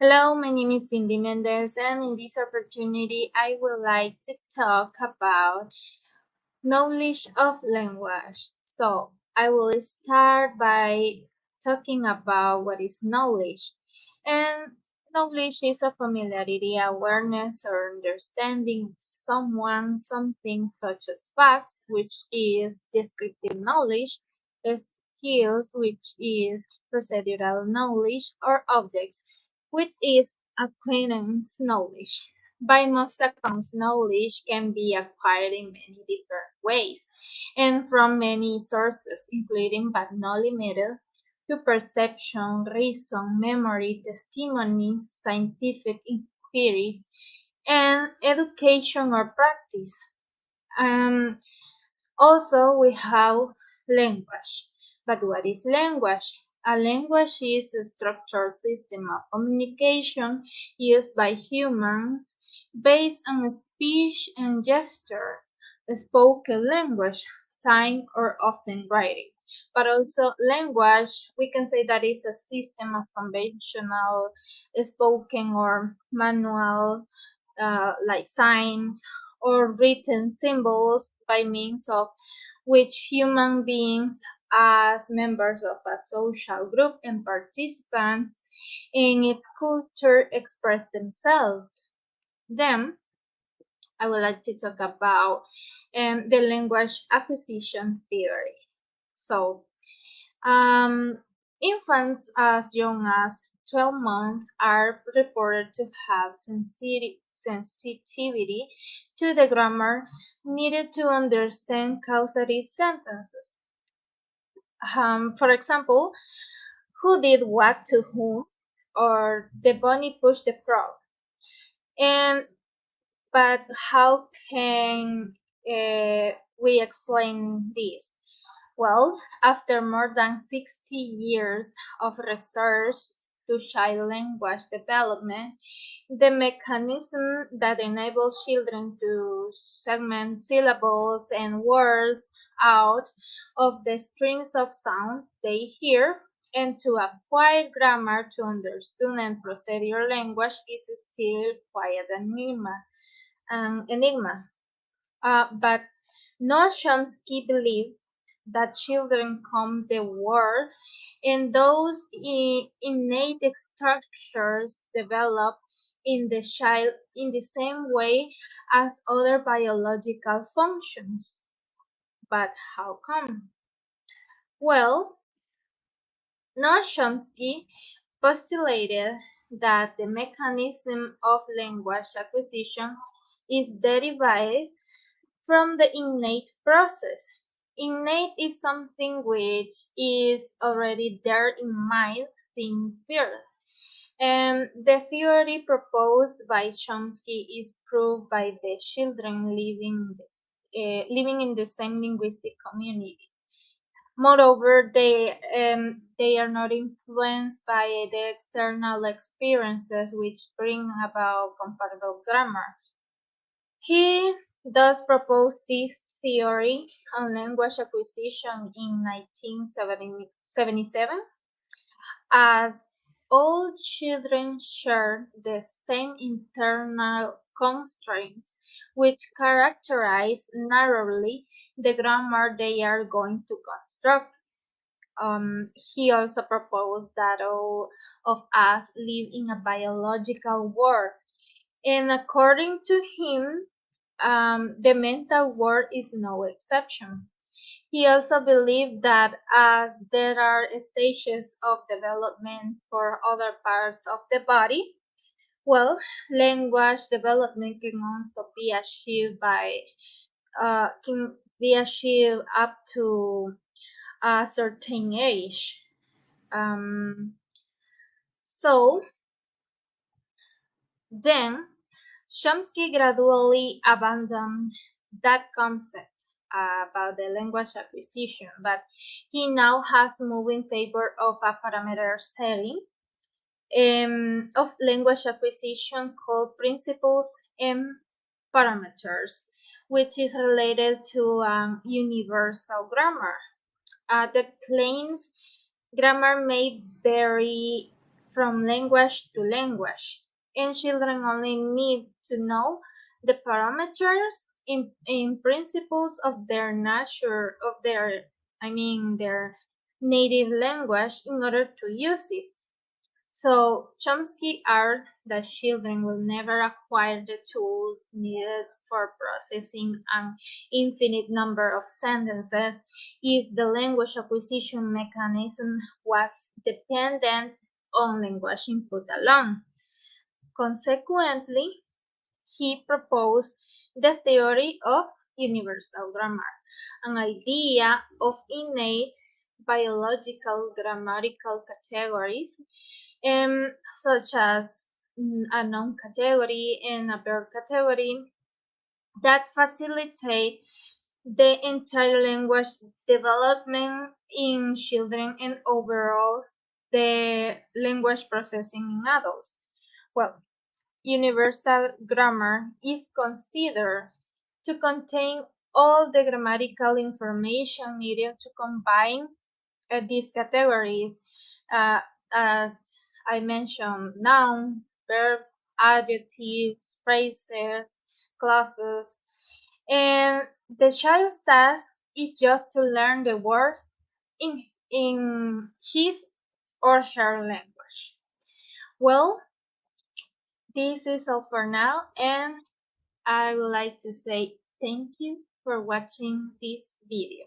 Hello, my name is Cindy Mendez, and in this opportunity, I would like to talk about knowledge of language. So, I will start by talking about what is knowledge. And knowledge is a familiarity, awareness, or understanding of someone, something such as facts, which is descriptive knowledge, skills, which is procedural knowledge, or objects, which is acquaintance knowledge. By most accounts, knowledge can be acquired in many different ways and from many sources, including but not limited to perception, reason, memory, testimony, scientific inquiry, and education or practice. Um, Also, we have language. But what is language? A language is a structured system of communication used by humans based on speech and gesture, spoken language, sign, or often writing. But also language, we can say that is a system of conventional spoken or manual like signs or written symbols by means of which human beings as members of a social group and participants in its culture express themselves. Then I would like to talk about the language acquisition theory. So infants as young as 12 months are reported to have sensitivity to the grammar needed to understand causative sentences. For example, who did what to whom, or the bunny pushed the frog. And but how can we explain this? Well, after more than 60 years of research to child language development, the mechanism that enables children to segment syllables and words out of the strings of sounds they hear and to acquire grammar to understand and procedure language is still quite an enigma. But Noam Chomsky believed that children come the world and those innate structures develop in the child in the same way as other biological functions. But how come? Well, Noam Chomsky postulated that the mechanism of language acquisition is derived from the innate process. Innate is something which is already there in mind since birth. And the theory proposed by Chomsky is proved by the children living in the same linguistic community. Moreover, they are not influenced by the external experiences which bring about compatible grammar. He thus proposed this theory on language acquisition in 1977 as all children share the same internal constraints which characterize narrowly the grammar they are going to construct. He also proposed that all of us live in a biological world, and according to him, the mental world is no exception. He also believed that as there are stages of development for other parts of the body, well, language development can also be achieved up to a certain age. Um, so then Chomsky gradually abandoned that concept about the language acquisition, but he now has moved in favor of a parameter setting of language acquisition called principles and parameters, which is related to universal grammar. The claims grammar may vary from language to language, and children only need to know the parameters in principles of their nature of their their native language in order to use it. So Chomsky argued that children will never acquire the tools needed for processing an infinite number of sentences if the language acquisition mechanism was dependent on language input alone. Consequently, he proposed the theory of universal grammar, an idea of innate biological grammatical categories, such as a noun category and a verb category, that facilitate the entire language development in children and overall the language processing in adults. Well, universal grammar is considered to contain all the grammatical information needed to combine these categories, uh, as I mentioned, noun, verbs, adjectives, phrases, clauses, and the child's task is just to learn the words in his or her language. Well, this is all for now, and I would like to say thank you for watching this video.